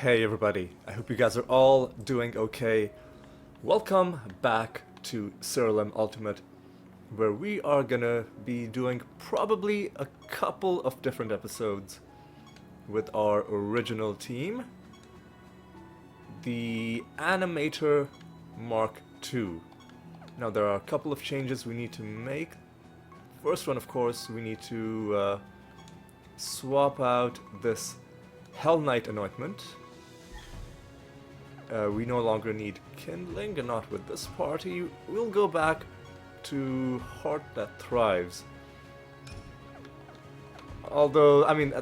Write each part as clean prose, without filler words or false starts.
Hey everybody, I hope you guys are all doing okay. Welcome back to Siralim Ultimate, where we are gonna be doing probably a couple of different episodes with our original team, the Animator Mark II. Now there are a couple of changes we need to make. First one, of course, we need to swap out this Hell Knight anointment. We no longer need kindling, and not with this party. We'll go back to Heart That Thrives. Although, I mean,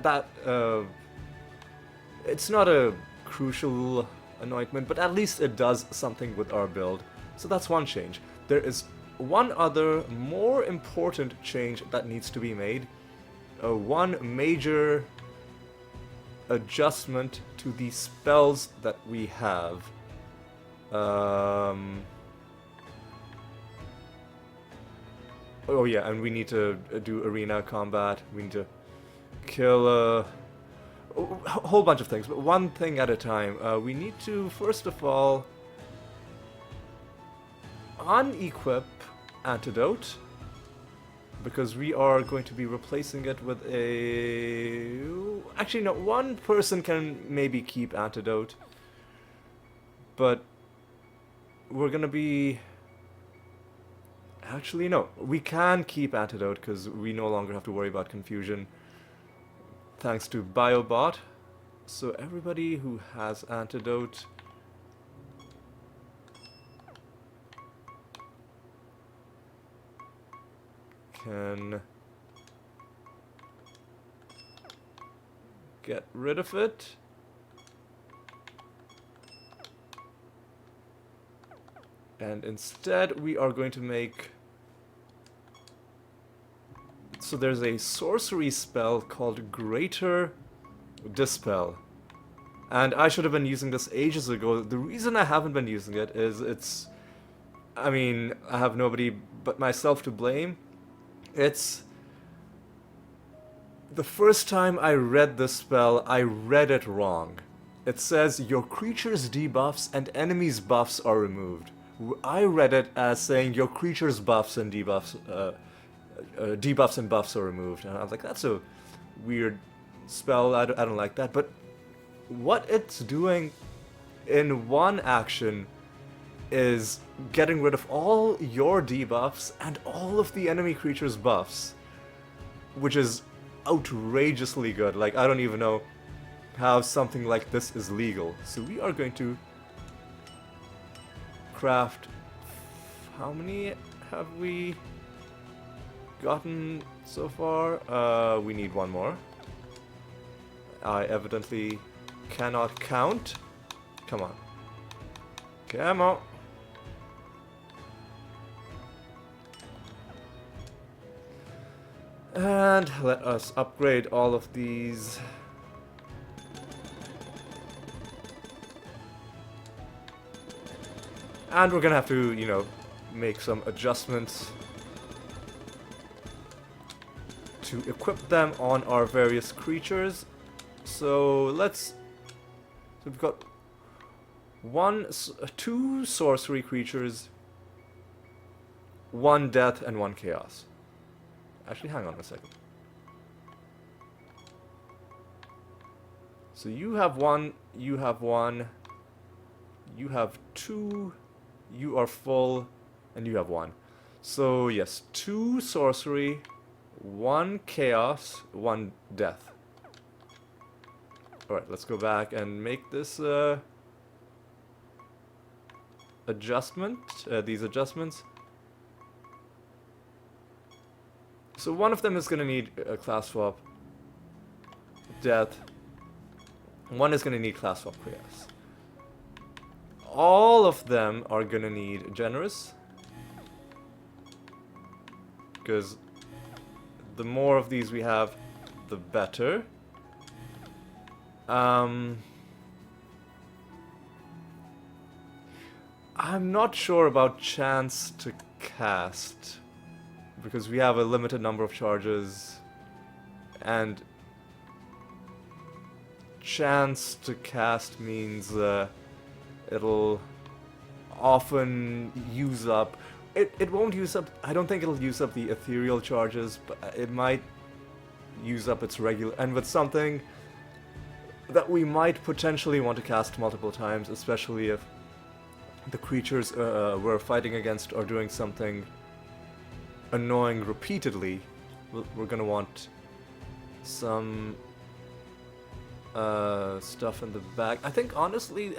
it's not a crucial anointment, but at least it does something with our build. So that's one change. There is one other, more important change that needs to be made. One major adjustment to the spells that we have. Oh yeah, and we need to do arena combat. We need to kill a whole bunch of things, but one thing at a time. We need to, first of all, unequip Antidote, because we are going to be replacing it with a... Actually, no, one person can maybe keep Antidote, but we're gonna be... Actually, no, we can keep Antidote because we no longer have to worry about confusion thanks to Biobot. So everybody who has Antidote can get rid of it. And instead we are going to make... So there's a sorcery spell called Greater Dispel. And I should have been using this ages ago. The reason I haven't been using it is it's... I mean, I have nobody but myself to blame. It's... The first time I read this spell, I read it wrong. It says, your creature's debuffs and enemies' buffs are removed. I read it as saying, your creature's buffs and debuffs, debuffs and buffs are removed. And I was like, that's a weird spell, I don't like that. But what it's doing in one action is getting rid of all your debuffs and all of the enemy creature's buffs, which is outrageously good. Like, I don't even know how something like this is legal. So we are going to craft... How many have we gotten so far? We need one more. I evidently cannot count. Come on. Come on. And let us upgrade all of these. And we're gonna have to, you know, make some adjustments to equip them on our various creatures. So let's... So we've got two sorcery creatures, one death, and one chaos. Actually, hang on a second. So you have one, you have one, you have two, you are full, and you have one. So yes, two sorcery, one chaos, one death. Alright, let's go back and make this adjustment, these adjustments. So one of them is going to need a class swap, death. One is going to need class swap, chaos. All of them are going to need generous, because the more of these we have, the better. I'm not sure about chance to cast, because we have a limited number of charges, and chance to cast means it'll often use up. It won't use up. I don't think it'll use up the ethereal charges, but it might use up its regular. And with something that we might potentially want to cast multiple times, especially if the creatures we're fighting against are doing something annoying repeatedly, we're gonna want some stuff in the back. I think honestly,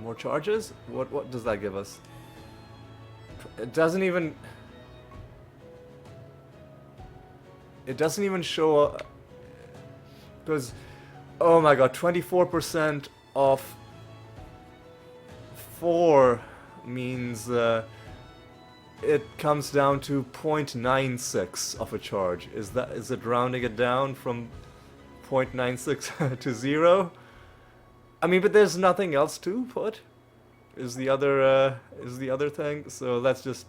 more charges. What does that give us? It doesn't even. It doesn't even show. Because, oh my god, 24% of 4 means it comes down to 0.96 of a charge. Is it rounding it down from 0.96 to 0? I mean, but there's nothing else to put. Is the other thing. So let's just.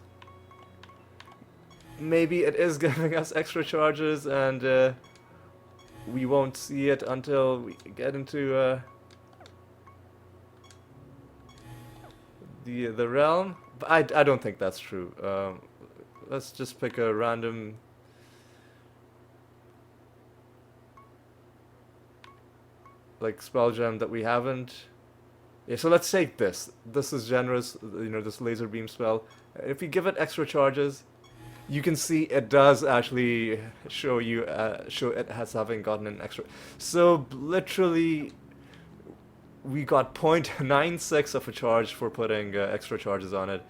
Maybe it is giving us extra charges, and we won't see it until we get into the realm. But I don't think that's true. Let's just pick a random. Like spell gem that we haven't. Yeah, so let's take this. This is generous, you know, this laser beam spell. If we give it extra charges, you can see it does actually show it as having gotten an extra. So literally, we got 0.96 of a charge for putting extra charges on it,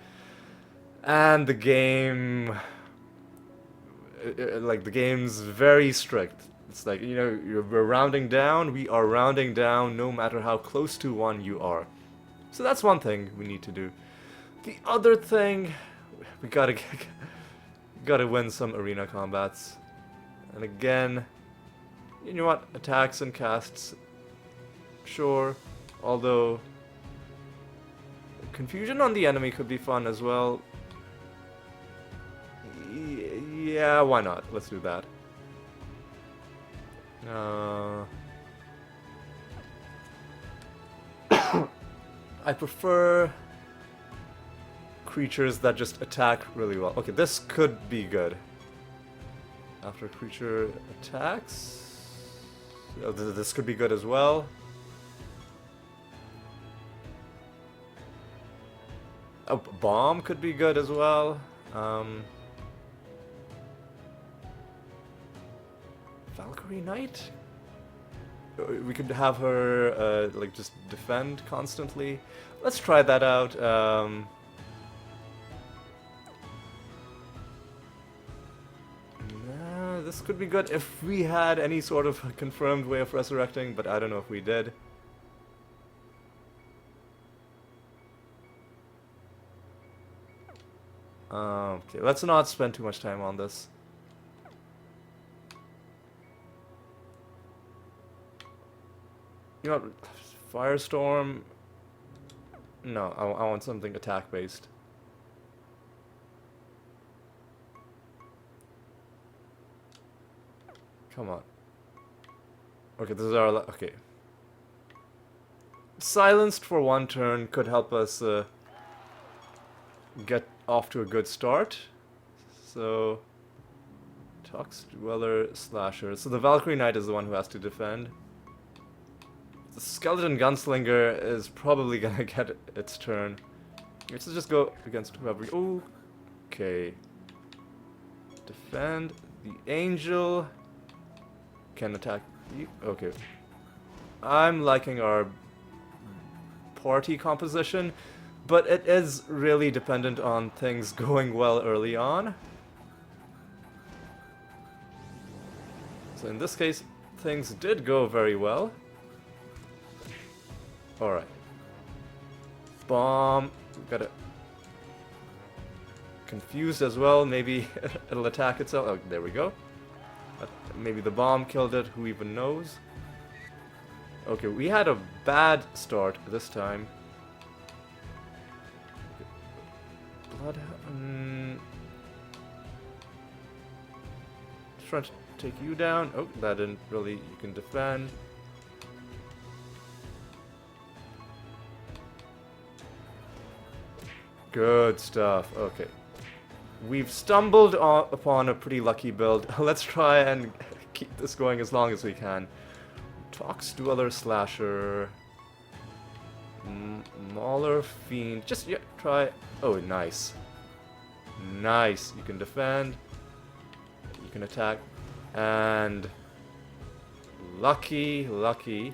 and the game, like the game's very strict. It's like, you know, we're rounding down, we are rounding down no matter how close to 1 you are. So that's one thing we need to do. The other thing, we gotta win some arena combats. And again, you know what, attacks and casts, sure, although confusion on the enemy could be fun as well. Yeah, why not? Let's do that. I prefer creatures that just attack really well. Okay, this could be good. After a creature attacks... Oh, this could be good as well. A bomb could be good as well. Valkyrie Knight? We could have her, like, just defend constantly. Let's try that out. This could be good if we had any sort of confirmed way of resurrecting, but I don't know if we did. Okay, let's not spend too much time on this. You know what? Firestorm? No, I want something attack-based. Come on. Okay, this is our... Okay. Silenced for 1 turn could help us get off to a good start. So... Tox, Dweller, Slasher. So the Valkyrie Knight is the one who has to defend. The Skeleton Gunslinger is probably gonna get its turn. Let's just go against whoever. Okay. Defend. The Angel can attack you. Okay. I'm liking our party composition, but it is really dependent on things going well early on. So in this case, things did go very well. Alright. Bomb. Got it. Confused as well. Maybe it'll attack itself. Oh, there we go. Maybe the bomb killed it. Who even knows? Okay, we had a bad start this time. Blood. Trying to take you down. Oh, that didn't really. You can defend. Good stuff. Okay. We've stumbled upon a pretty lucky build. Let's try and keep this going as long as we can. Tox Dweller Slasher. Mauler Fiend. Just, yeah, try. Oh, nice. Nice. You can defend. You can attack. And... Lucky, lucky.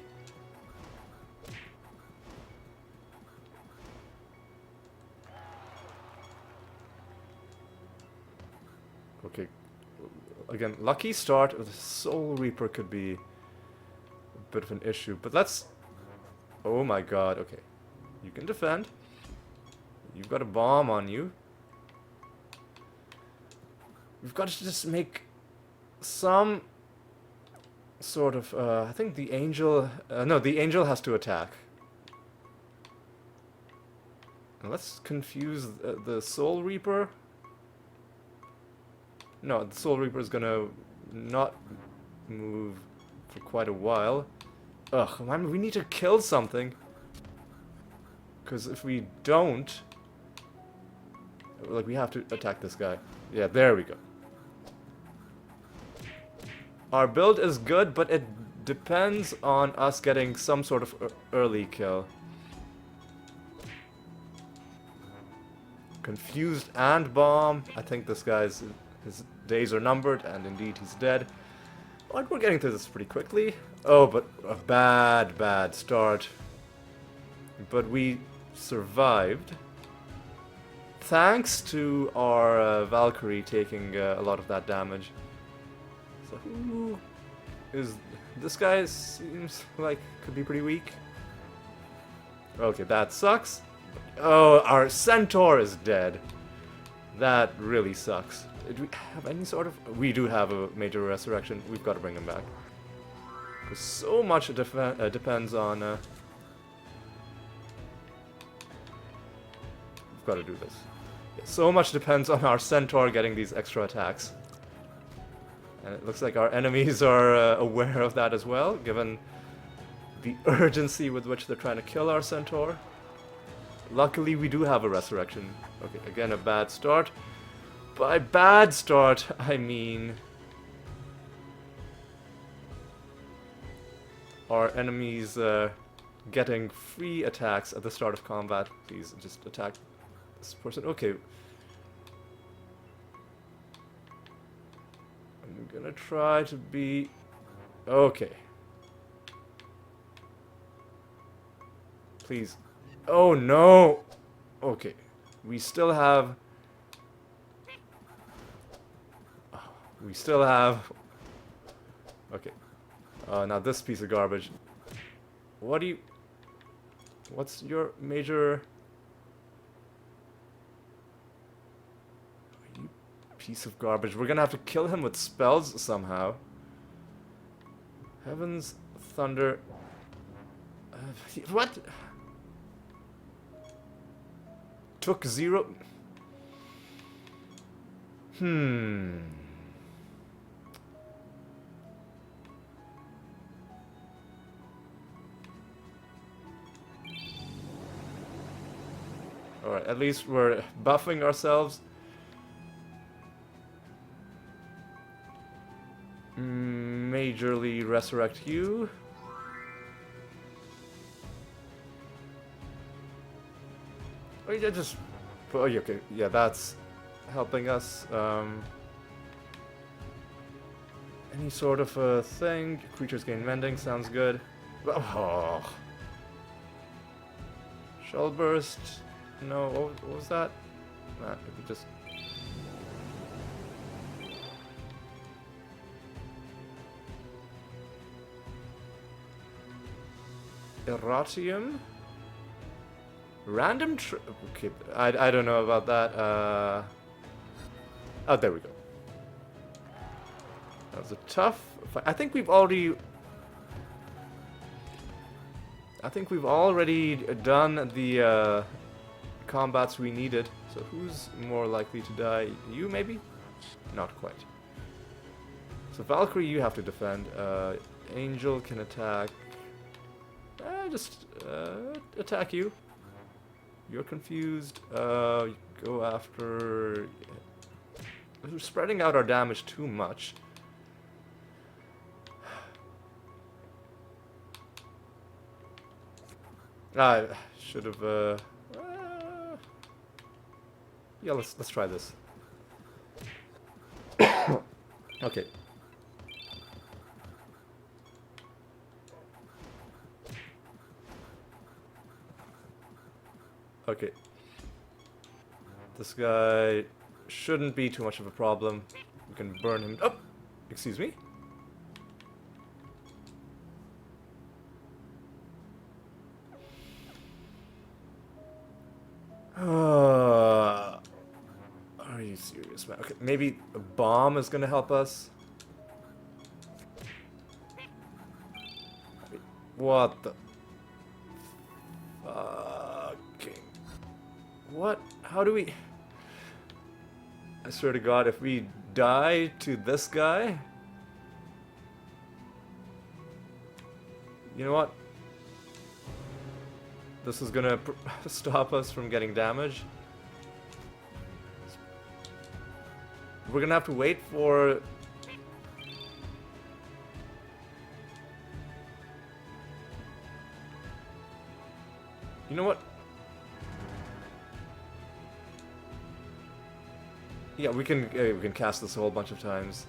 Okay. Again, lucky start. The Soul Reaper could be a bit of an issue. But let's... Oh my god, okay. You can defend. You've got a bomb on you. We've got to just make some sort of... I think the angel... no, the angel has to attack. And let's confuse the Soul Reaper. No, the Soul Reaper is gonna not move for quite a while. Ugh, man, we need to kill something. Because if we don't... Like, we have to attack this guy. Yeah, there we go. Our build is good, but it depends on us getting some sort of early kill. Confused and bomb. I think this guy's... His days are numbered, and indeed he's dead. But we're getting through this pretty quickly. Oh, but a bad, bad start. But we survived. Thanks to our Valkyrie taking a lot of that damage. So who is... This guy seems like could be pretty weak. Okay, that sucks. Oh, our Centaur is dead. That really sucks. Do we have any sort of... We do have a major resurrection. We've got to bring him back. Because so much depends on... We've got to do this. Yeah, so much depends on our Centaur getting these extra attacks. And it looks like our enemies are aware of that as well, given the urgency with which they're trying to kill our Centaur. Luckily, we do have a resurrection. Okay, again, a bad start. By bad start, I mean... Our enemies getting free attacks at the start of combat. Please, just attack this person. Okay. I'm gonna try to be... Okay. Please. Oh no! Okay. We still have... We still have... Okay. Now this piece of garbage. What do you... What's your major... You piece of garbage. We're gonna have to kill him with spells somehow. Heavens, thunder... what? Took 0... Alright, at least we're buffing ourselves. Majorly resurrect you. Oh, yeah, just... Oh, yeah, okay. Yeah, that's helping us. Any sort of a thing. Creatures gain mending, sounds good. Oh. Shell burst. No, what was that? Nah, it could just... Erratium? Random okay, I don't know about that. Oh, there we go. That was a tough fight. I think we've already done the combats we needed. So who's more likely to die? You, maybe? Not quite. So Valkyrie, you have to defend. Angel can attack. Just attack you. You're confused. Go after... We're spreading out our damage too much. I should have, yeah, let's try this. Okay. Okay. This guy shouldn't be too much of a problem. We can burn him. Oh! Excuse me? Are you serious, man? Okay, maybe a bomb is gonna help us. Wait, what the... Fucking... What? How do we... I swear to God, if we die to this guy... You know what? This is gonna stop us from getting damage. We're gonna have to wait for... You know what? Yeah, we can cast this a whole bunch of times.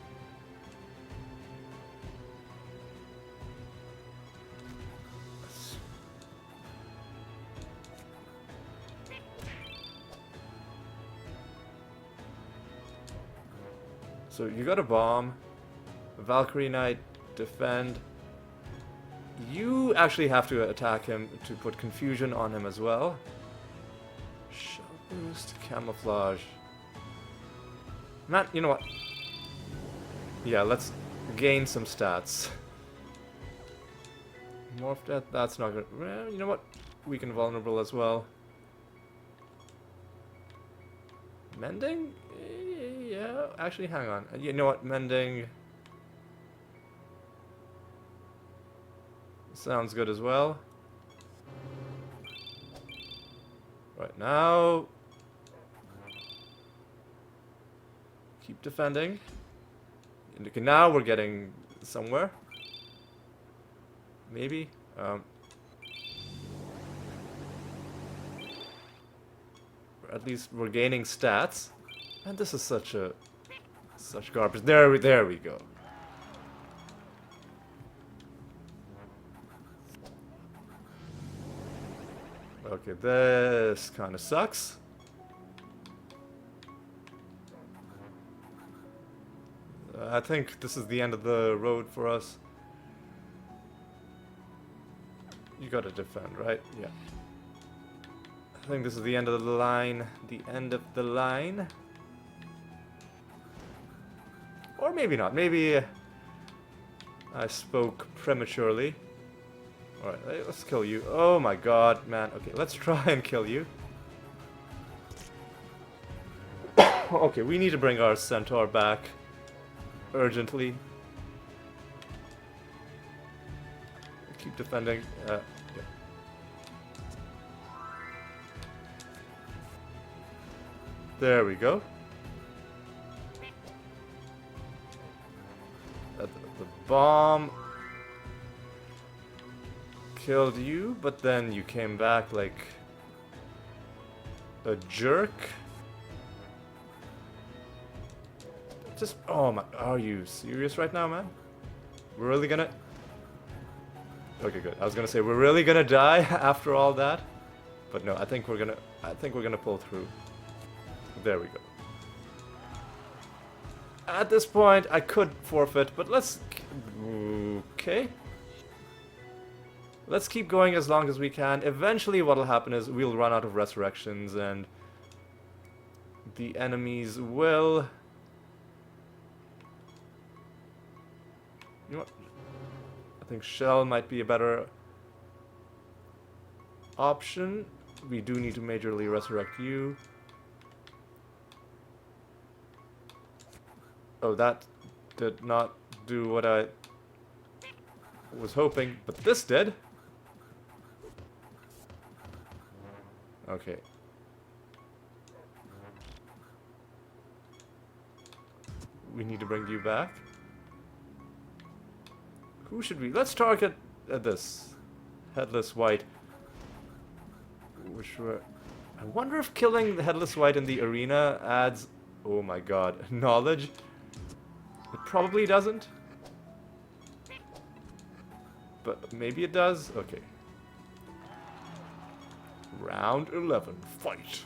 So you got a bomb, Valkyrie Knight, defend. You actually have to attack him to put confusion on him as well. Shell boost, camouflage. Man, you know what? Yeah, let's gain some stats. Morph death, that's not good. Well, you know what? Weaken vulnerable as well. Mending? Yeah, actually, hang on. You know what? Mending sounds good as well. Right now, keep defending. Okay, now we're getting somewhere. Maybe. At least we're gaining stats. And this is such garbage. There we go. Okay, this kind of sucks. I think this is the end of the road for us. You gotta defend, right? Yeah. I think this is the end of the line. The end of the line. Or maybe not. Maybe I spoke prematurely. Alright, let's kill you. Oh my god, man. Okay, let's try and kill you. Okay, we need to bring our centaur back. Urgently. Keep defending. Yeah. There we go. The bomb killed you, but then you came back like a jerk. Just, oh my, are you serious right now, man? We're really gonna... Okay, good. I was gonna say, we're really gonna die after all that? But no, I think we're gonna pull through. There we go. At this point, I could forfeit, but let's... Okay. Let's keep going as long as we can. Eventually what'll happen is we'll run out of resurrections and the enemies will... You know what? I think Shell might be a better option. We do need to majorly resurrect you. Oh, that did not do what I was hoping, but this did. Okay. We need to bring you back. Who should we... Let's target this. Headless White. Which were... I wonder if killing the Headless White in the arena adds... Oh my god. Knowledge? It probably doesn't. But maybe it does? Okay. Round 11. Fight!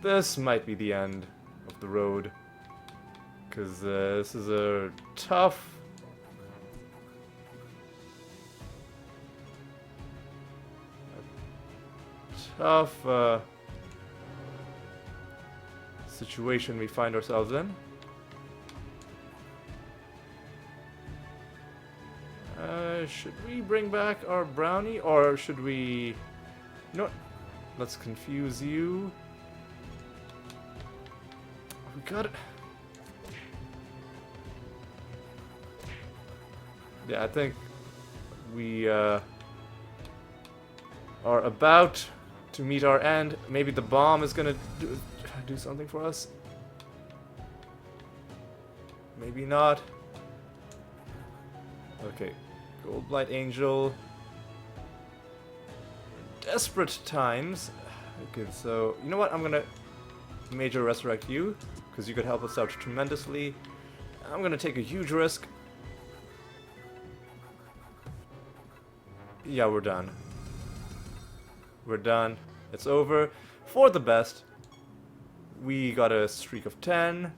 This might be the end of the road. Because this is a tough... situation we find ourselves in. Should we bring back our brownie, or should we... No, let's confuse you. We got it. Yeah, I think we are about to meet our end. Maybe the bomb is gonna do something for us. Maybe not. Okay, Gold Blight Angel. Desperate times. Okay, so you know what? I'm gonna Major Resurrect you because you could help us out tremendously. I'm gonna take a huge risk. Yeah, we're done. We're done. It's over. For the best. We got a streak of 10.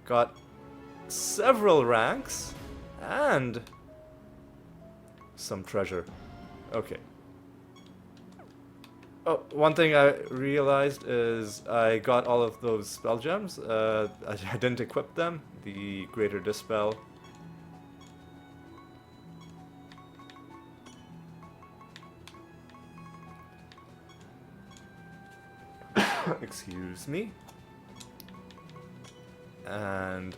Got several ranks. And some treasure. Okay. Oh, one thing I realized is I got all of those spell gems. I didn't equip them. The Greater Dispel. Excuse me. And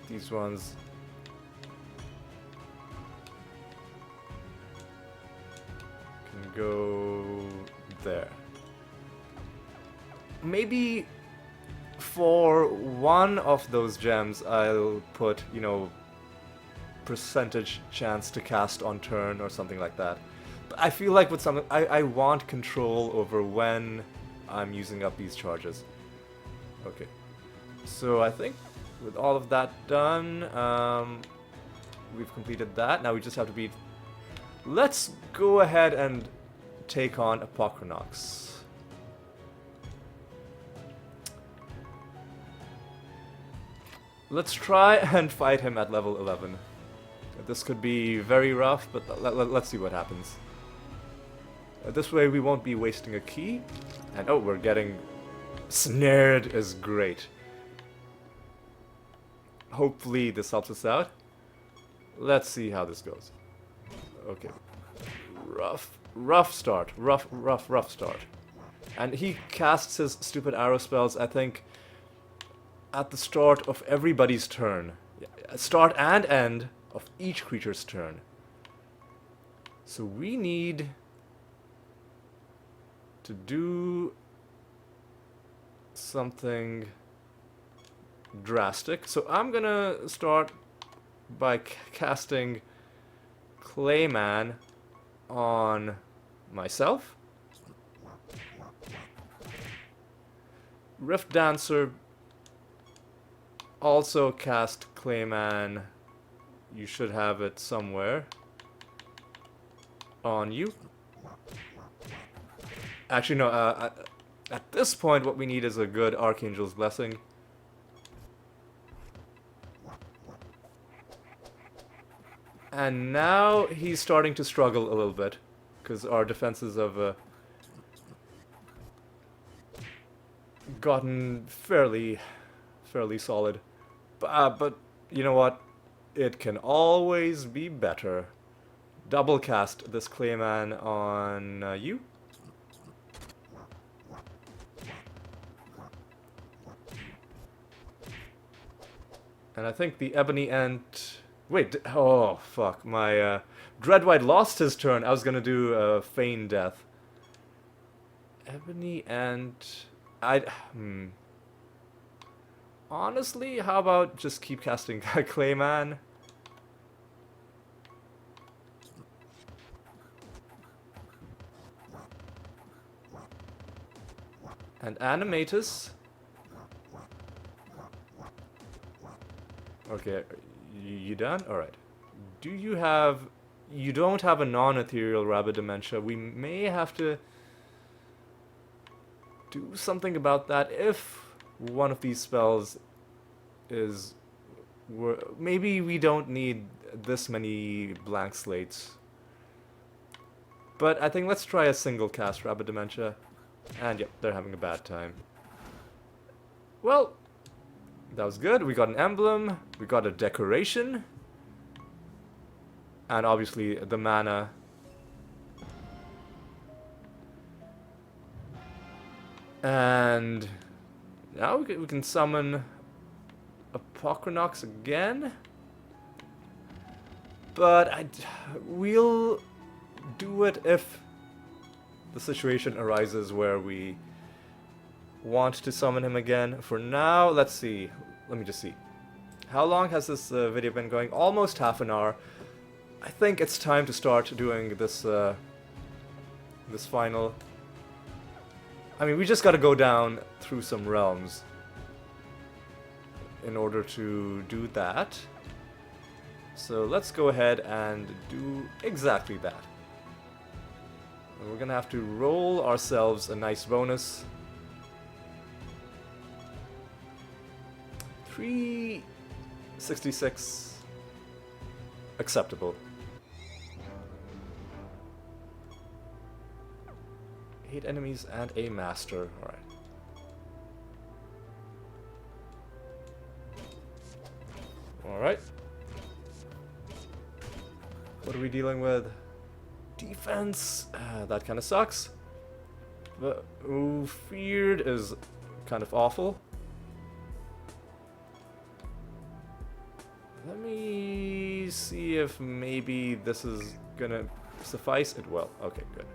these ones can go there. Maybe for one of those gems I'll put, you know, percentage chance to cast on turn or something like that. I feel like with something, I want control over when I'm using up these charges. Okay. So I think with all of that done, we've completed that. Now we just have to beat... Let's go ahead and take on Apocrynox. Let's try and fight him at level 11. This could be very rough, but let's see what happens. This way we won't be wasting a key. And oh, we're getting... Snared is great. Hopefully this helps us out. Let's see how this goes. Okay. Rough start. Rough start. And he casts his stupid arrow spells, I think, at the start of everybody's turn. Start and end of each creature's turn. So we need to do something drastic. So I'm gonna start by casting Clayman on myself. Rift Dancer also cast Clayman. You should have it somewhere on you. Actually, no, at this point what we need is a good Archangel's Blessing. And now he's starting to struggle a little bit, because our defenses have gotten fairly solid. But you know what? It can always be better. Double cast this Clayman on you. And I think the Ebony Ant Wait, oh fuck, my Dreadwhite lost his turn. I was gonna do Feign Death. Ebony and... I... Honestly, how about just keep casting Clayman? And Animatus. Okay, you done? Alright. Do you have... You don't have a non-ethereal Rabbit Dementia. We may have to do something about that if one of these spells is... Maybe we don't need this many blank slates. But I think let's try a single cast Rabbit Dementia. And yep, they're having a bad time. Well, that was good. We got an emblem, we got a decoration, and obviously the mana. And now we can summon Apocrynox again. But we'll do it if the situation arises where we want to summon him again. For now, let's see. Let me just see. How long has this video been going? Almost half an hour. I think it's time to start doing this this final... I mean, we just gotta go down through some realms in order to do that. So let's go ahead and do exactly that. And we're gonna have to roll ourselves a nice bonus. 366. Acceptable. 8 enemies and a master. Alright. Alright. What are we dealing with? Defense. That kind of sucks. But ooh, feared is kind of awful. Let me see if maybe this is gonna suffice. It will. Okay, good.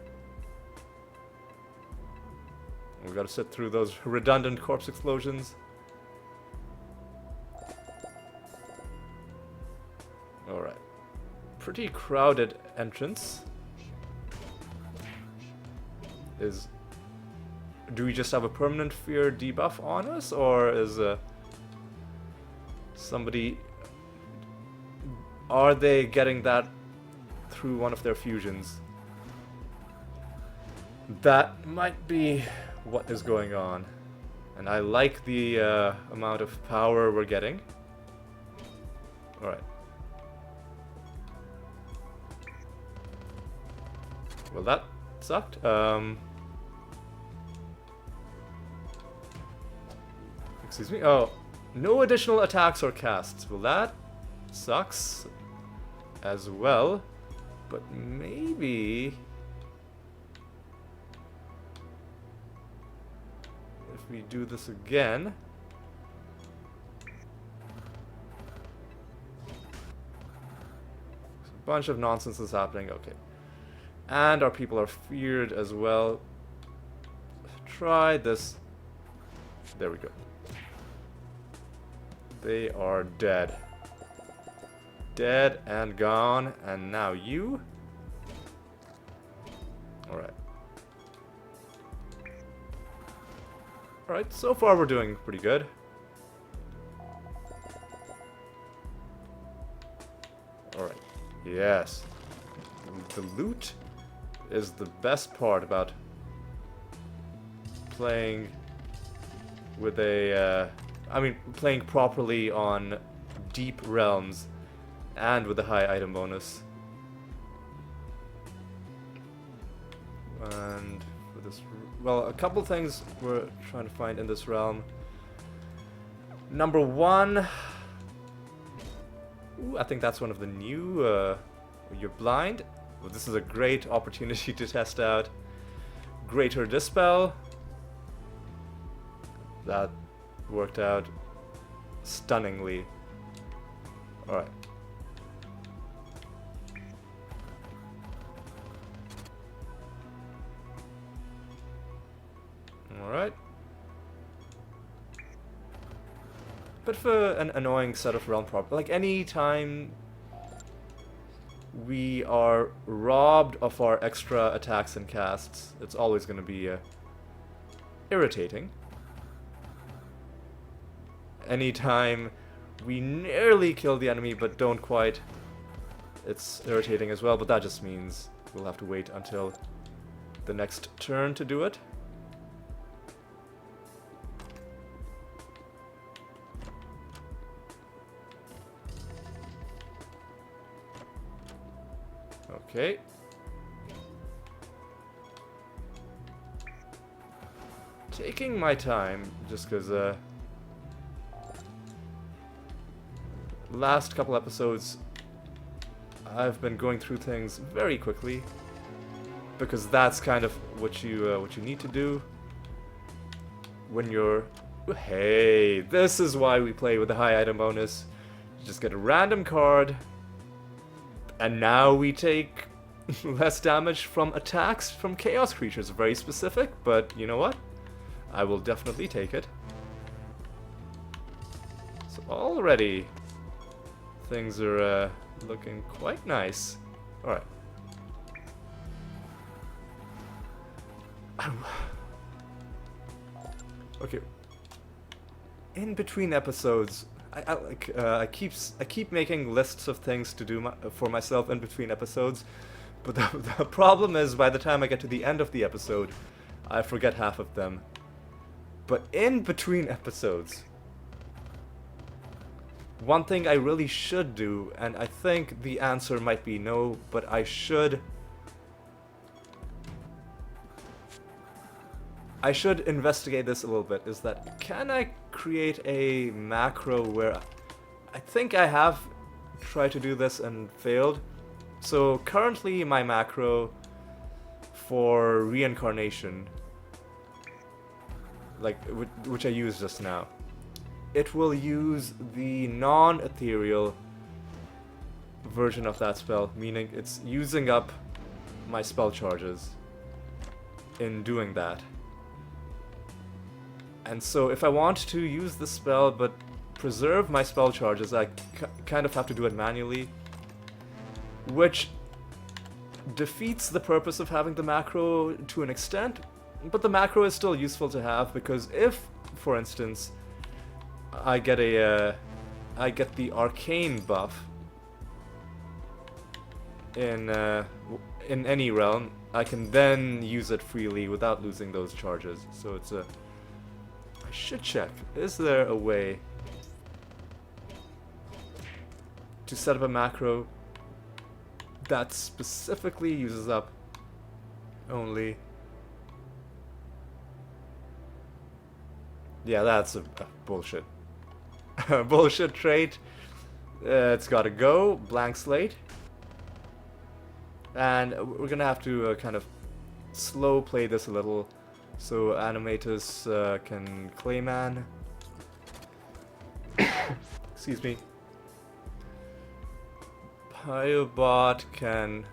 We've got to sit through those redundant corpse explosions. Alright. Pretty crowded entrance. Do we just have a permanent fear debuff on us, or is somebody... Are they getting that through one of their fusions? That might be what is going on. And I like the amount of power we're getting. Alright. Well, that sucked. Excuse me? Oh, no additional attacks or casts. Well, that sucks as well. But maybe... if we do this again... a bunch of nonsense is happening. Okay. And our people are feared as well. Try this. There we go. They are dead. Dead and gone. And now you. Alright. Alright, so far we're doing pretty good. Alright. Yes. The loot is the best part about playing with a... I mean, playing properly on deep realms and with a high item bonus. And for this... well, a couple things we're trying to find in this realm. Number one... ooh, I think that's one of the new... you're blind. Well, this is a great opportunity to test out Greater Dispel. That worked out stunningly. Alright. Alright. But for an annoying set of realm problems, like any time we are robbed of our extra attacks and casts, it's always going to be irritating. Anytime we nearly kill the enemy but don't quite, it's irritating as well, but that just means we'll have to wait until the next turn to do it. Okay. Taking my time, just because, last couple episodes, I've been going through things very quickly, because that's kind of what you need to do when you're... Hey, this is why we play with the high item bonus. You just get a random card, and now we take less damage from attacks from chaos creatures. Very specific, but you know what? I will definitely take it. So already things are looking quite nice. Alright. Okay. In between episodes, I keep making lists of things to do for myself in between episodes, but the problem is by the time I get to the end of the episode, I forget half of them. But in between episodes, one thing I really should do, and I think the answer might be no, but I should investigate this a little bit, is that can I create a macro where I think I have tried to do this and failed. So currently my macro for reincarnation, like which I used just now, it will use the non-ethereal version of that spell, meaning it's using up my spell charges in doing that. And so if I want to use the spell but preserve my spell charges, I kind of have to do it manually, which defeats the purpose of having the macro to an extent, but the macro is still useful to have, because if, for instance, I get the arcane buff in any realm, I can then use it freely without losing those charges. So it's a... I should check. Is there a way to set up a macro that specifically uses up only... Yeah, that's a bullshit. Bullshit trait. It's gotta go. Blank slate. And we're gonna have to kind of slow play this a little, so Animatus can Clayman. Excuse me. Pyobot can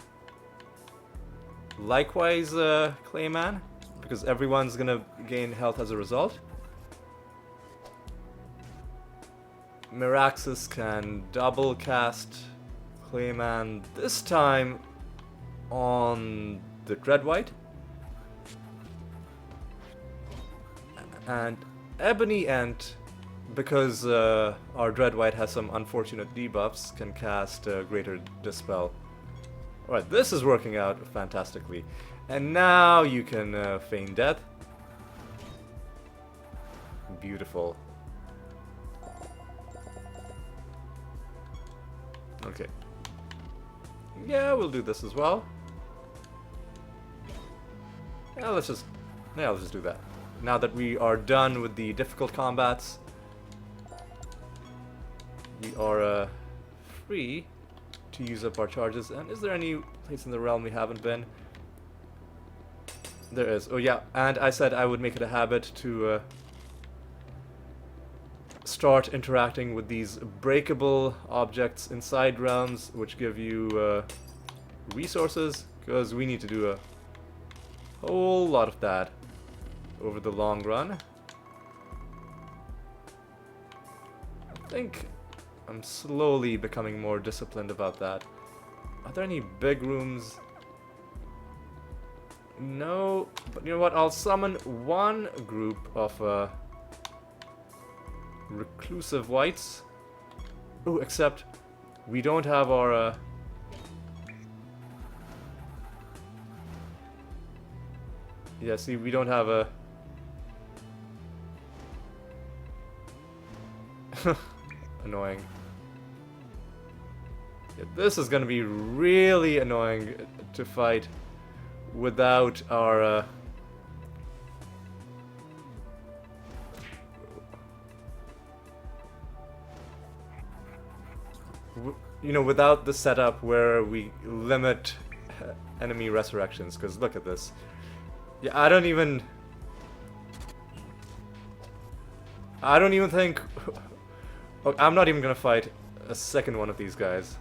likewise Clayman, because everyone's gonna gain health as a result. Miraxis can double cast Clayman, this time on the Dreadwhite. And Ebony Ent, because our Dreadwhite has some unfortunate debuffs, can cast Greater Dispel. Alright, this is working out fantastically. And now you can feign death. Beautiful. Okay. Yeah, we'll do this as well. Yeah, let's just do that. Now that we are done with the difficult combats, we are free to use up our charges. And is there any place in the realm we haven't been? There is. Oh yeah, and I said I would make it a habit to start interacting with these breakable objects inside realms, which give you resources, because we need to do a whole lot of that. over the long run. I think I'm slowly becoming more disciplined about that. Are there any big rooms? No, but you know what? I'll summon one group of reclusive whites. Oh, except we don't have our yeah, see, we don't have a annoying. Yeah, this is gonna be really annoying to fight without our you know, without the setup where we limit enemy resurrections, because look at this. Yeah, I don't even think oh, I'm not even gonna fight a second one of these guys.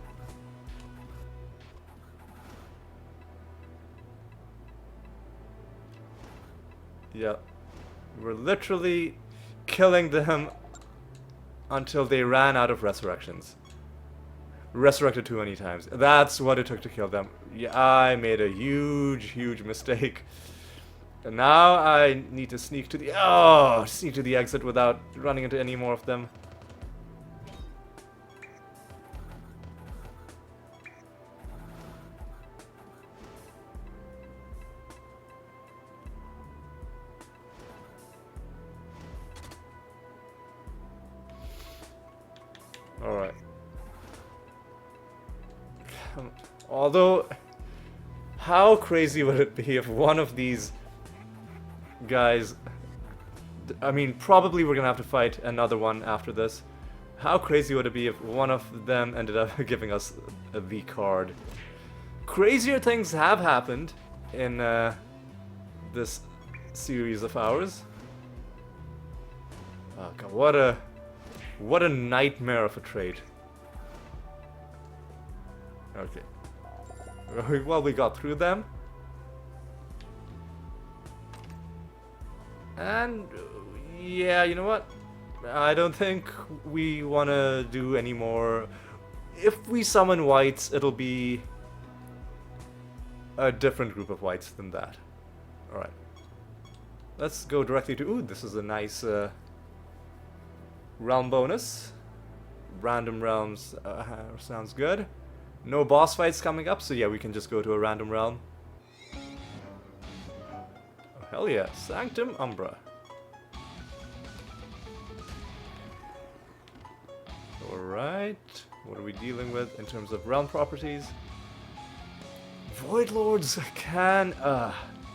Yeah, we're literally killing them until they ran out of resurrections. Resurrected too many times. That's what it took to kill them. Yeah, I made a huge mistake. And now I need to sneak to the exit without running into any more of them. Alright. Although, how crazy would it be if one of these guys... I mean, probably we're gonna have to fight another one after this. How crazy would it be if one of them ended up giving us a V card? Crazier things have happened in this series of ours. Oh god, what a nightmare of a trade. Okay. Well, we got through them. And yeah, you know what? I don't think we want to do any more. If we summon whites, it'll be a different group of whites than that. Alright. Let's go directly to... Ooh, this is a nice realm bonus. Random realms sounds good. No boss fights coming up, so yeah, we can just go to a random realm. Oh, hell yeah, Sanctum Umbra. Alright, what are we dealing with in terms of realm properties? Void Lords can...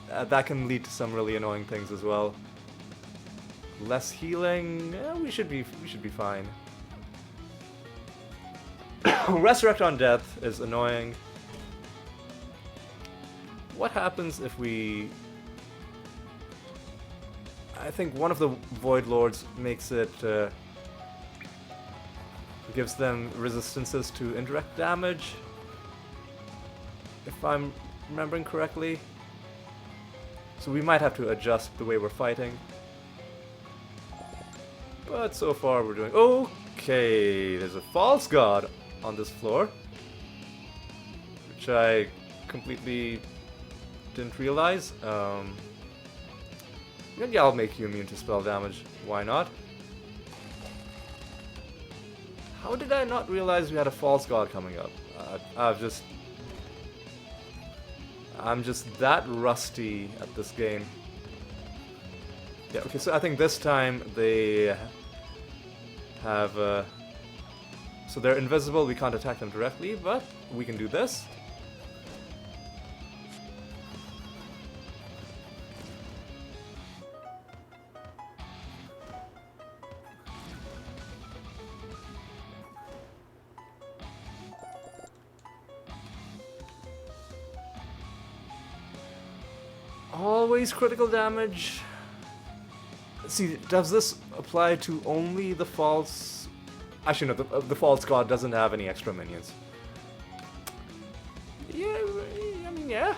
that can lead to some really annoying things as well. Less healing, we should be fine. Resurrect on Death is annoying. What happens if we... I think one of the Void Lords makes it... gives them resistances to indirect damage, if I'm remembering correctly. So we might have to adjust the way we're fighting. But so far we're doing... Okay, there's a false god on this floor, which I completely didn't realize. Yeah, I'll make you immune to spell damage. Why not? How did I not realize we had a false god coming up? I'm just that rusty at this game. Yeah, okay, so I think this time they have... so they're invisible, we can't attack them directly, but we can do this. Always critical damage. See, does this apply to only the false... Actually, no, the false god doesn't have any extra minions. Yeah, I mean, yeah.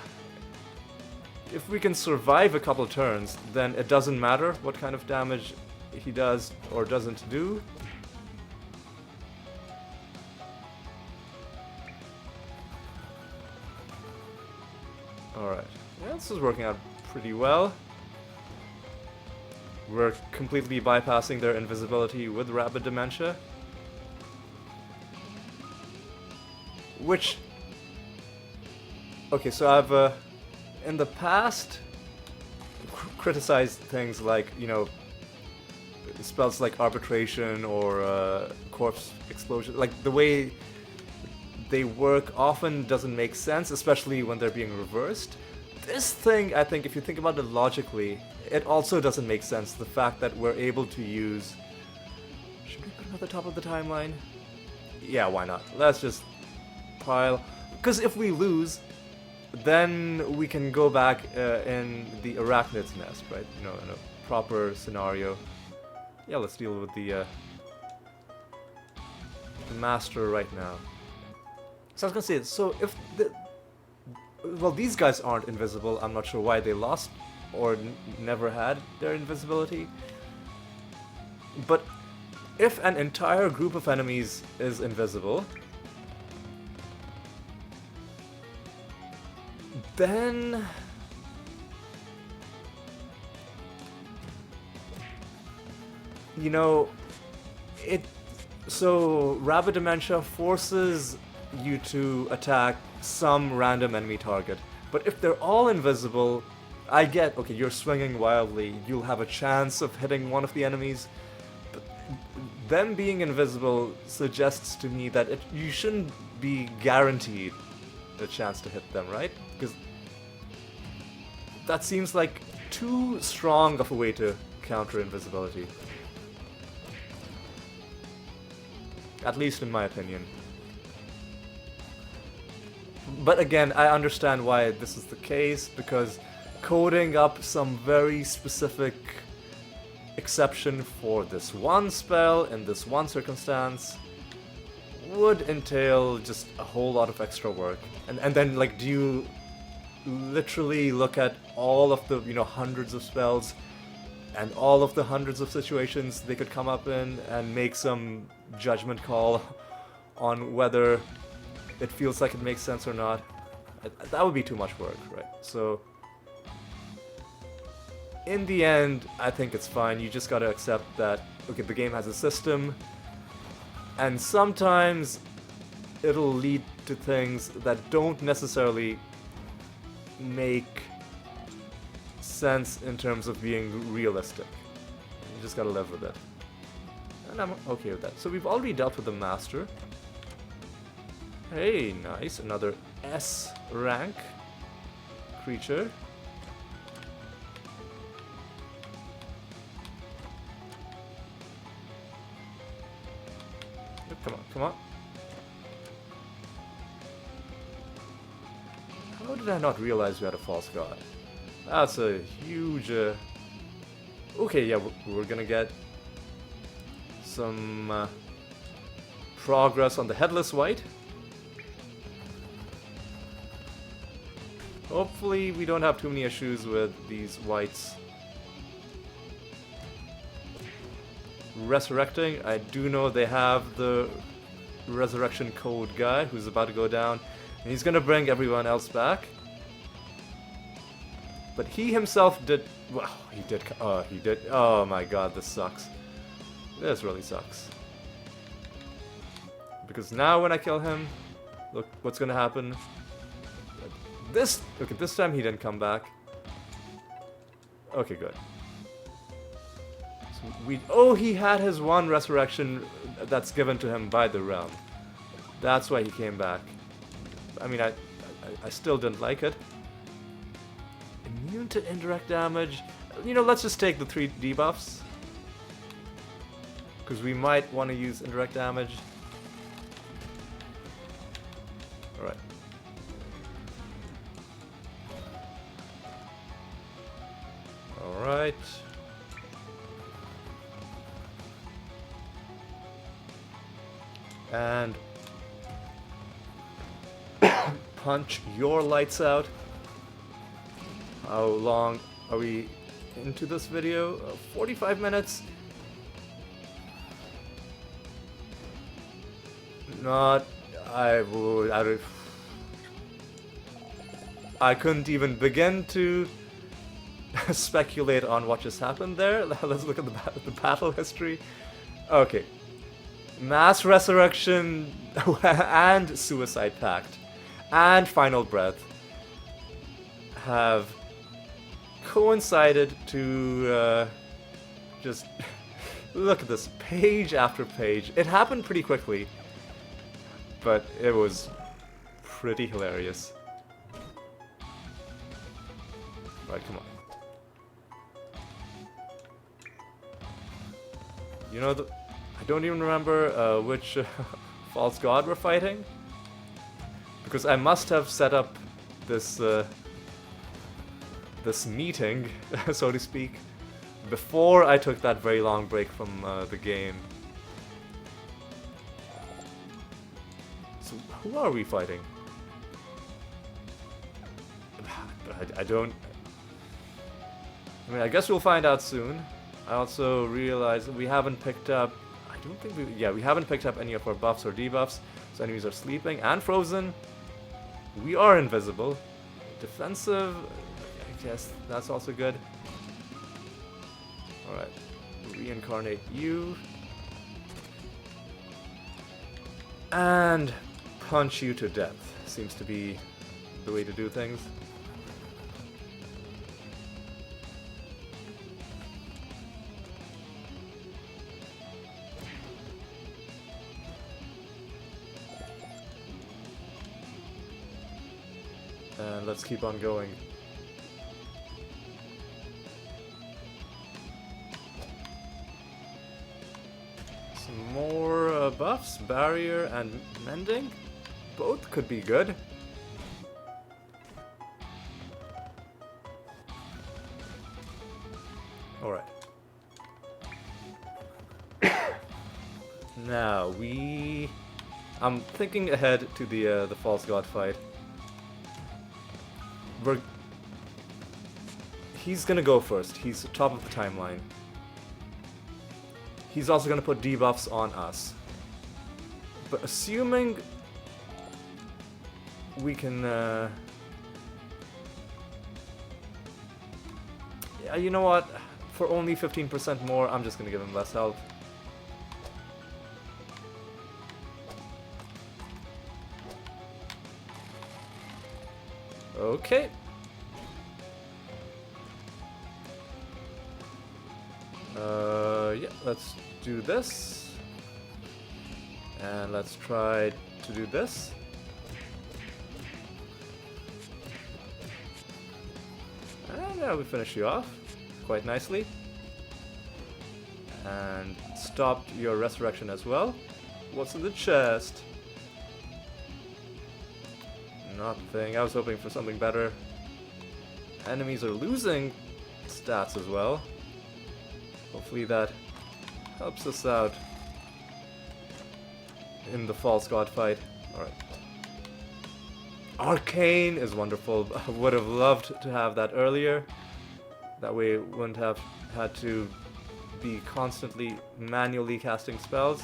if we can survive a couple turns, then it doesn't matter what kind of damage he does or doesn't do. Alright, yeah, this is working out pretty well. We're completely bypassing their invisibility with Rapid Dementia. Which... Okay, so I've, in the past, criticized things like, you know, spells like Arbitration or Corpse Explosion. Like, the way they work often doesn't make sense, especially when they're being reversed. This thing, I think, if you think about it logically, it also doesn't make sense. The fact that we're able to use... Should we put it at the top of the timeline? Yeah, why not? Let's just pile... Because if we lose, then we can go back in the Arachnid's Nest, right? You know, in a proper scenario. Yeah, let's deal with the Master right now. So I was gonna say, so if the... Well, these guys aren't invisible. I'm not sure why they lost or never had their invisibility. But if an entire group of enemies is invisible, then... You know, it... So, Rapid Dementia forces you to attack some random enemy target. But if they're all invisible, I get, okay, you're swinging wildly, you'll have a chance of hitting one of the enemies. But them being invisible suggests to me that you shouldn't be guaranteed a chance to hit them, right? Because that seems like too strong of a way to counter invisibility. At least in my opinion. But again, I understand why this is the case, because coding up some very specific exception for this one spell in this one circumstance would entail just a whole lot of extra work. And then, like, do you literally look at all of the, you know, hundreds of spells and all of the hundreds of situations they could come up in and make some judgment call on whether it feels like it makes sense or not? That would be too much work, right? So, in the end, I think it's fine. You just gotta accept that, okay, the game has a system, and sometimes it'll lead to things that don't necessarily make sense in terms of being realistic. You just gotta live with it. And I'm okay with that. So we've already dealt with the Master. Hey, nice. Another S rank creature. Come on, come on. How did I not realize we had a false god? That's a huge... Okay, yeah, we're gonna get some progress on the Headless White. Hopefully we don't have too many issues with these whites resurrecting. I do know they have the resurrection code guy who's about to go down, and he's gonna bring everyone else back. But he himself did... Well, he did... Oh, he did... Oh my god, this sucks. This really sucks. Because now when I kill him, look what's gonna happen. This... Okay, this time he didn't come back. Okay, good. So we... Oh, he had his one resurrection that's given to him by the realm. That's why he came back. I mean, I still didn't like it. Immune to indirect damage. You know, let's just take the 3 debuffs. Because we might want to use indirect damage. Alright. Alright. And punch your lights out. How long are we into this video? 45 minutes? Not... I couldn't even begin to speculate on what just happened there. Let's look at the battle history. Okay. Mass Resurrection and Suicide Pact and Final Breath have coincided to just look at this page after page. It happened pretty quickly, but it was pretty hilarious. Right, come on. You know, I don't even remember which false god we're fighting, because I must have set up this this meeting, so to speak, before I took that very long break from the game. So who are we fighting? I don't... I mean, I guess we'll find out soon. I also realize we haven't picked up... I don't think we... Yeah, we haven't picked up any of our buffs or debuffs. So enemies are sleeping and frozen. We are invisible. Defensive... I guess that's also good. Alright. Reincarnate you. And punch you to death. Seems to be the way to do things. And let's keep on going. Some more buffs, barrier and mending. Both could be good. Alright. Now I'm thinking ahead to the false god fight. He's gonna go first. He's top of the timeline. He's also gonna put debuffs on us. But assuming we can... yeah, you know what? For only 15% more, I'm just gonna give him less health. Okay. Yeah, let's do this. And let's try to do this. And yeah, we finish you off quite nicely. And stopped your resurrection as well. What's in the chest? Nothing. I was hoping for something better. Enemies are losing stats as well. Hopefully that helps us out in the false god fight. Alright. Arcane is wonderful. I would have loved to have that earlier. That way we wouldn't have had to be constantly manually casting spells.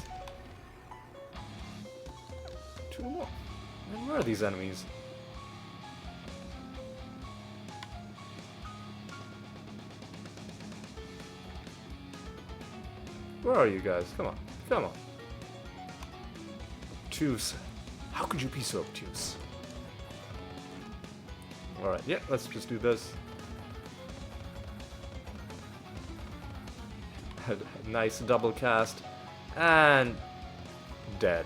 Two more. And where are these enemies? Where are you guys? Come on. Come on. Obtuse. How could you be so obtuse? Alright, yeah, let's just do this. Nice double cast. And... dead.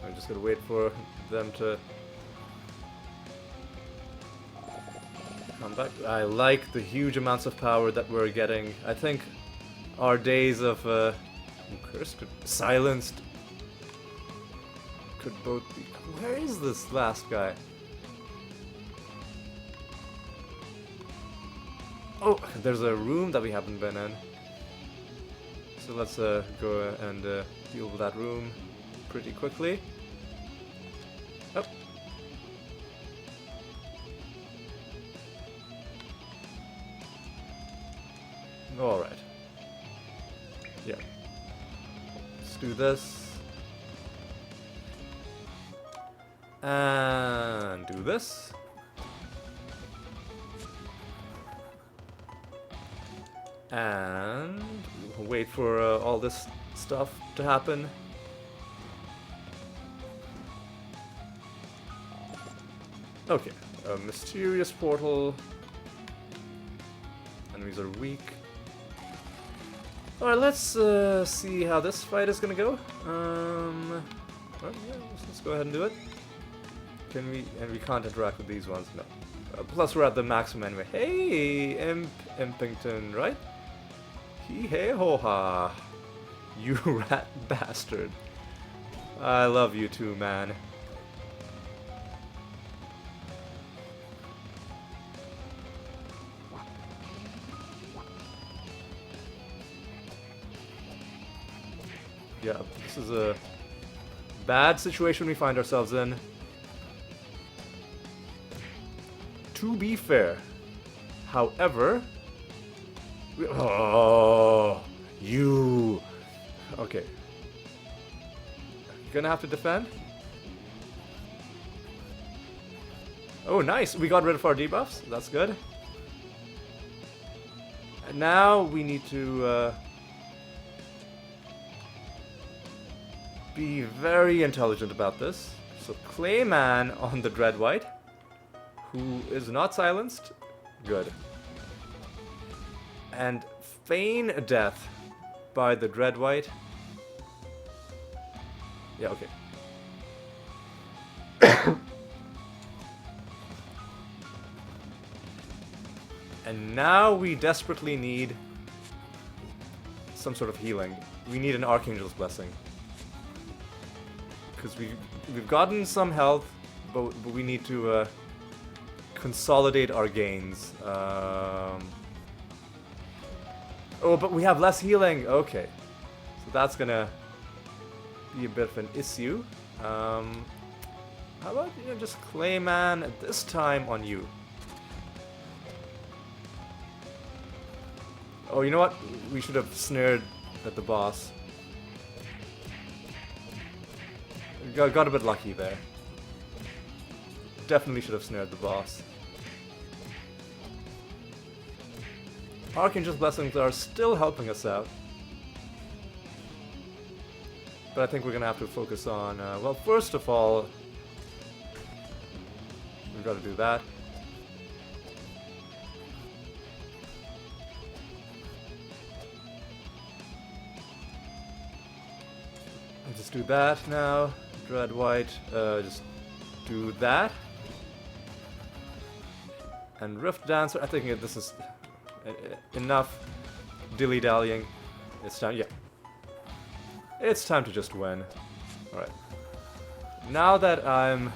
I'm just gonna wait for them to... come back. I like the huge amounts of power that we're getting. I think our days of cursed, silenced could both be... Where is this last guy? Oh, there's a room that we haven't been in. So let's go and deal with that room pretty quickly. Oh. Alright. Yeah. Let's do this. And do this. And we'll wait for all this stuff to happen. Okay, a mysterious portal. Enemies are weak. Alright, let's see how this fight is gonna go. Well, yeah, let's go ahead and do it. Can we? And we can't interact with these ones, no. Plus we're at the maximum anyway. Hey, Impington, right? Hee hey ho ha. You rat bastard. I love you too, man. Yeah, this is a bad situation we find ourselves in. To be fair, however, oh, you. Okay. You're gonna have to defend. Oh, nice. We got rid of our debuffs. That's good. And now we need to be very intelligent about this. So Clayman on the Dreadwhite, who is not silenced. Good. And feign death by the Dreadwhite. Yeah, okay. And now we desperately need some sort of healing. We need an Archangel's Blessing. Because we've gotten some health, but we need to consolidate our gains. Oh, but we have less healing. Okay, so that's gonna be a bit of an issue. How about just Clayman at this time on you? Oh, you know what? We should have snared at the boss. Got a bit lucky there. Definitely should have snared the boss. Archangel's Blessings are still helping us out. But I think we're gonna have to focus on, well, first of all, we've got to do that. I'll just do that now. Dreadwhite, just do that. And Rift Dancer, I think this is enough dilly-dallying. It's time, yeah. It's time to just win. Alright. Now that I'm...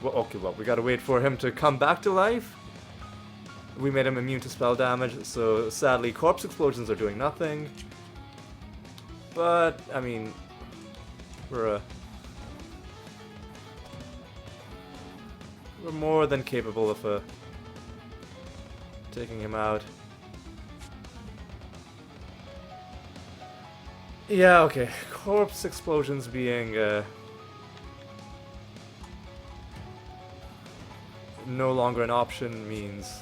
Well, okay, well, we gotta wait for him to come back to life. We made him immune to spell damage, so sadly corpse explosions are doing nothing. But, I mean... We're more than capable of taking him out. Yeah, okay. Corpse explosions being no longer an option means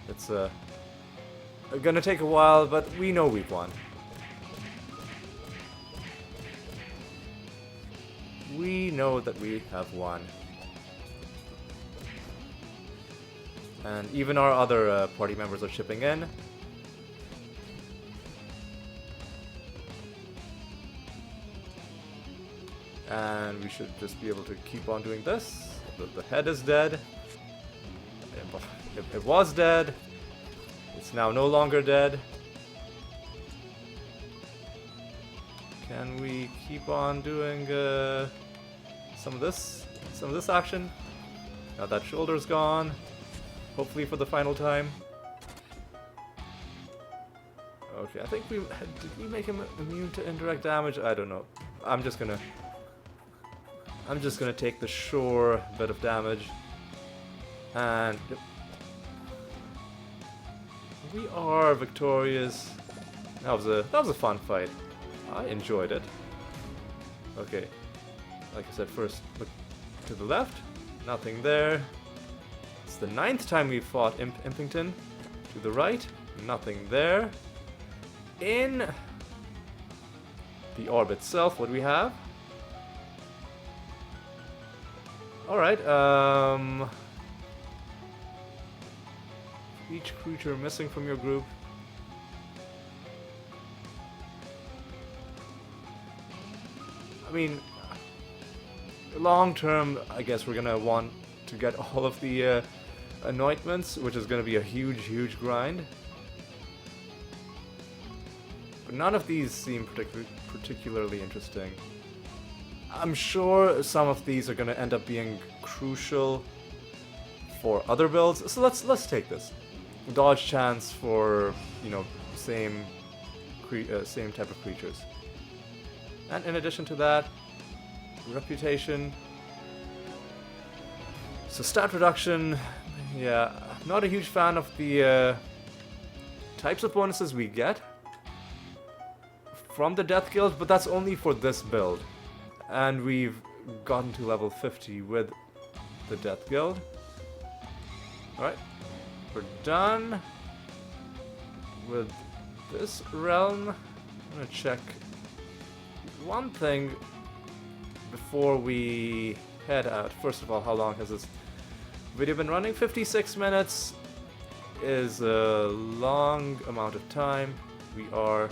it's gonna take a while, but we know we've won. We know that we have won. And even our other party members are chipping in. And we should just be able to keep on doing this. The head is dead. It was dead. It's now no longer dead. Can we keep on doing some of this action? Now that shoulder's gone. Hopefully for the final time. Okay, I think did we make him immune to indirect damage? I don't know. I'm just gonna take the sure bit of damage. And we are victorious. That was a fun fight. I enjoyed it. Okay. Like I said, first look to the left. Nothing there. It's the 9th time we fought Impington. To the right. Nothing there. In the orb itself, what do we have? Alright, each creature missing from your group. I mean, long term, I guess we're gonna want to get all of the anointments, which is gonna be a huge grind. But none of these seem particularly interesting. I'm sure some of these are gonna end up being crucial for other builds. So let's take this. Dodge chance for, you know, same type of creatures. And in addition to that, reputation. So stat reduction, yeah, not a huge fan of the types of bonuses we get from the Death Guild, but that's only for this build. And we've gotten to level 50 with the Death Guild. Alright, we're done with this realm. I'm gonna check one thing before we head out. First of all, how long has this video been running? 56 minutes is a long amount of time. We are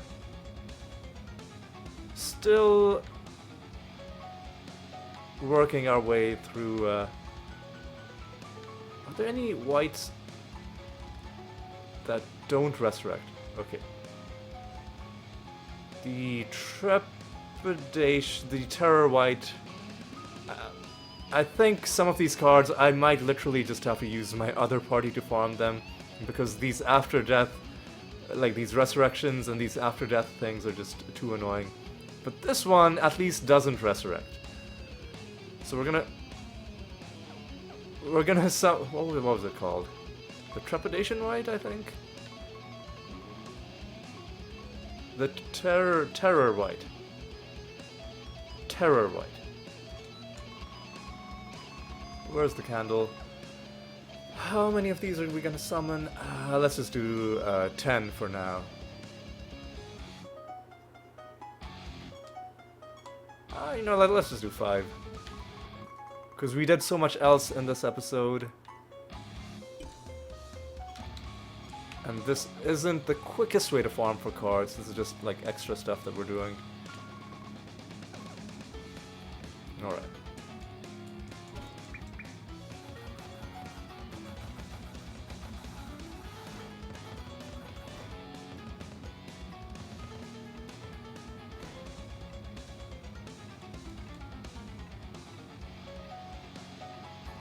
still working our way through. Are there any whites that don't resurrect? Okay. The Trepidation, the Terror White. I think some of these cards I might literally just have to use my other party to farm them, because these after death, like these resurrections and these after death things are just too annoying. But this one at least doesn't resurrect. So we're gonna what was it called? The Trepidation White, I think? The Terror White. Terror White. Where's the candle? How many of these are we gonna summon? Let's just do 10 for now. You know, let's just do 5. Because we did so much else in this episode. And this isn't the quickest way to farm for cards. This is just like extra stuff that we're doing. Alright.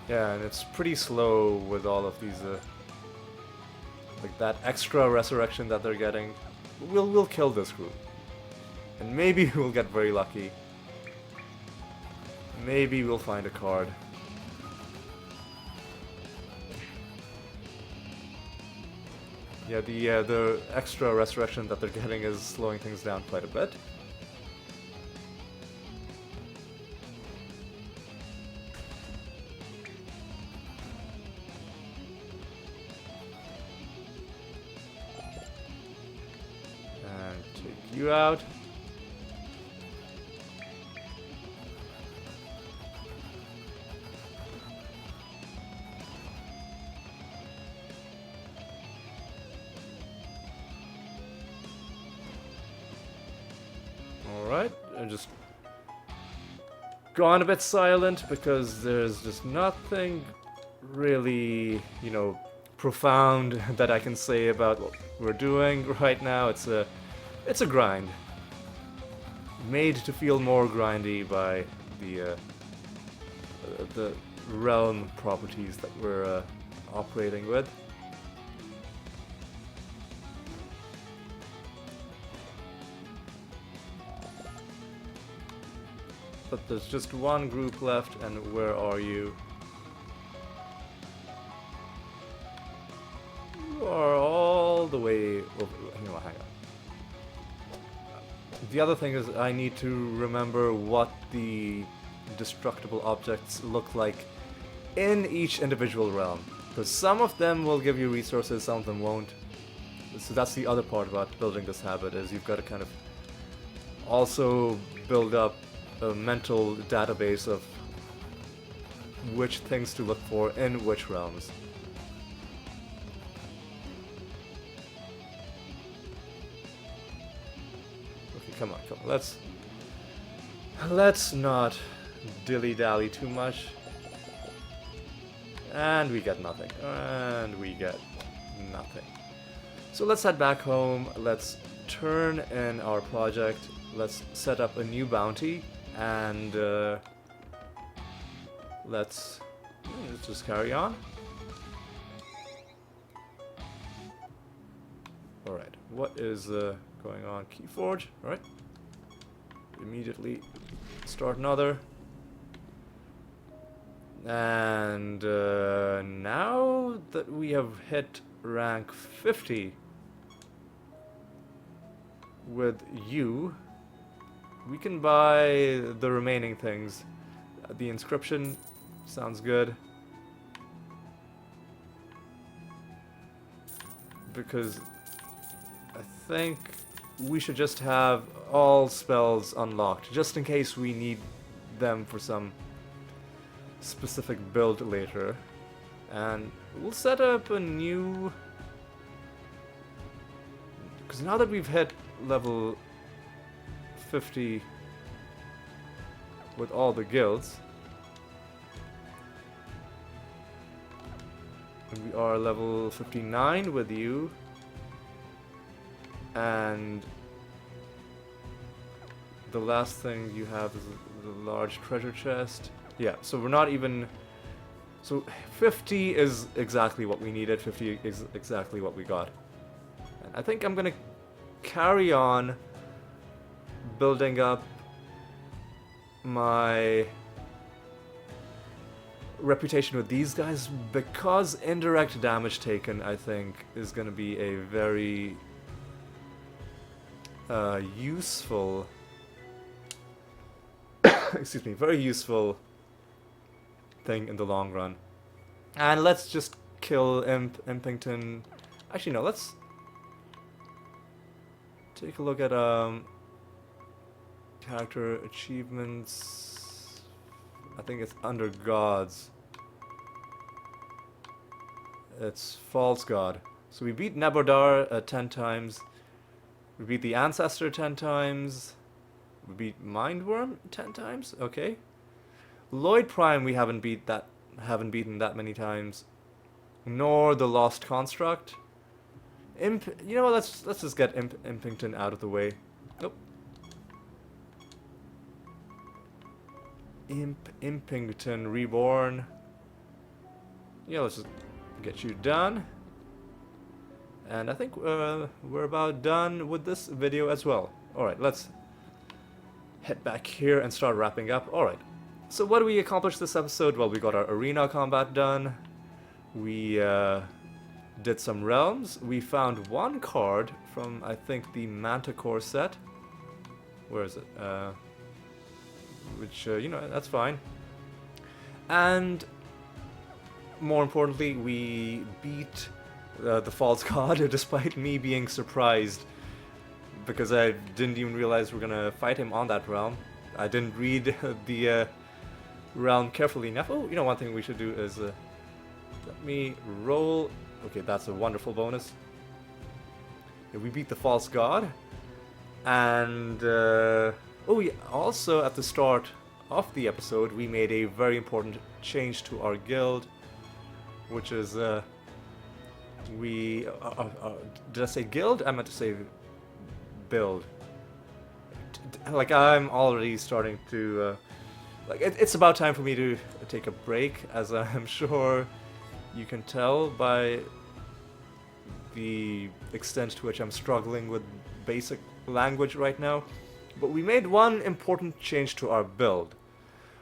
Yeah, and it's pretty slow with all of these, like that extra resurrection that they're getting. We'll kill this group, and maybe we'll get very lucky. Maybe we'll find a card. Yeah, the extra resurrection that they're getting is slowing things down quite a bit. You out. Alright, I'm just gone a bit silent because there's just nothing really, you know, profound that I can say about what we're doing right now. It's a grind, made to feel more grindy by the realm properties that we're operating with. But there's just one group left, and where are you? You are all the way over. Hang on. The other thing is I need to remember what the destructible objects look like in each individual realm. Because some of them will give you resources, some of them won't. So that's the other part about building this habit, is you've got to kind of also build up a mental database of which things to look for in which realms. Okay, come on. Let's not dilly-dally too much. And we get nothing. So let's head back home. Let's turn in our project. Let's set up a new bounty. And let's just carry on. Alright, what is going on? Keyforge, alright. Immediately start another. And now that we have hit rank 50 with you, we can buy the remaining things. The inscription sounds good. Because I think we should just have all spells unlocked, just in case we need them for some specific build later. And we'll set up a new... Because now that we've hit level 50 with all the guilds, and we are level 59 with you, and the last thing you have is the large treasure chest. Yeah, so we're not even... So 50 is exactly what we needed, 50 is exactly what we got. And I think I'm gonna carry on building up my reputation with these guys, because indirect damage taken, I think, is gonna be a very useful excuse me, very useful thing in the long run. And let's just kill Impington. Actually, no, let's take a look at character achievements. I think it's under gods. It's false god. So we beat Nebodar 10 times. We beat the Ancestor 10 times. We beat Mindworm 10 times. Okay. Lloyd Prime we haven't beaten that many times. Nor the Lost Construct. You know what? Let's just get Impington out of the way. Nope. Impington Reborn. Yeah, let's just get you done. And I think we're about done with this video as well. Alright, let's head back here and start wrapping up. Alright, so what do we accomplish this episode? Well, we got our arena combat done. We did some realms. We found one card from, I think, the Manticore set. Where is it? Which, you know, that's fine. And more importantly, we beat the false god, despite me being surprised, because I didn't even realize we're gonna fight him on that realm. I didn't read the realm carefully enough. Oh, you know, one thing we should do is let me roll. Okay, that's a wonderful bonus. Yeah, we beat the false god, and oh yeah, also at the start of the episode we made a very important change to our guild, which is did I say guild? I meant to say build. Like, I'm already starting to like it's about time for me to take a break, as I'm sure you can tell by the extent to which I'm struggling with basic language right now. But we made one important change to our build,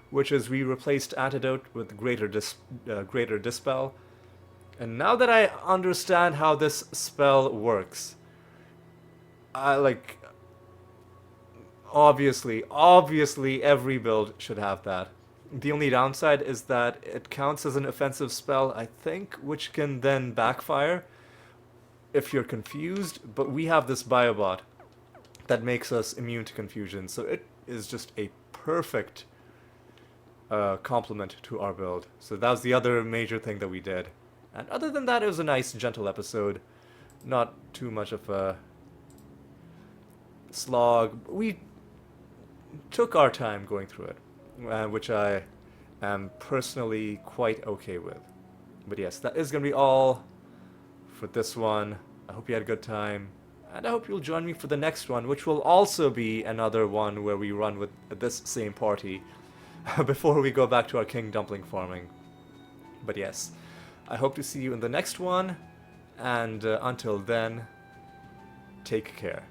which is we replaced Antidote with Greater Dispel. And now that I understand how this spell works, I like... Obviously every build should have that. The only downside is that it counts as an offensive spell, I think, which can then backfire if you're confused, but we have this Biobot that makes us immune to confusion, so it is just a perfect complement to our build. So that was the other major thing that we did. And other than that, it was a nice, gentle episode. Not too much of a slog. We took our time going through it, which I am personally quite okay with. But yes, that is going to be all for this one. I hope you had a good time, and I hope you'll join me for the next one, which will also be another one where we run with this same party before we go back to our king dumpling farming. But yes, I hope to see you in the next one, and until then, take care.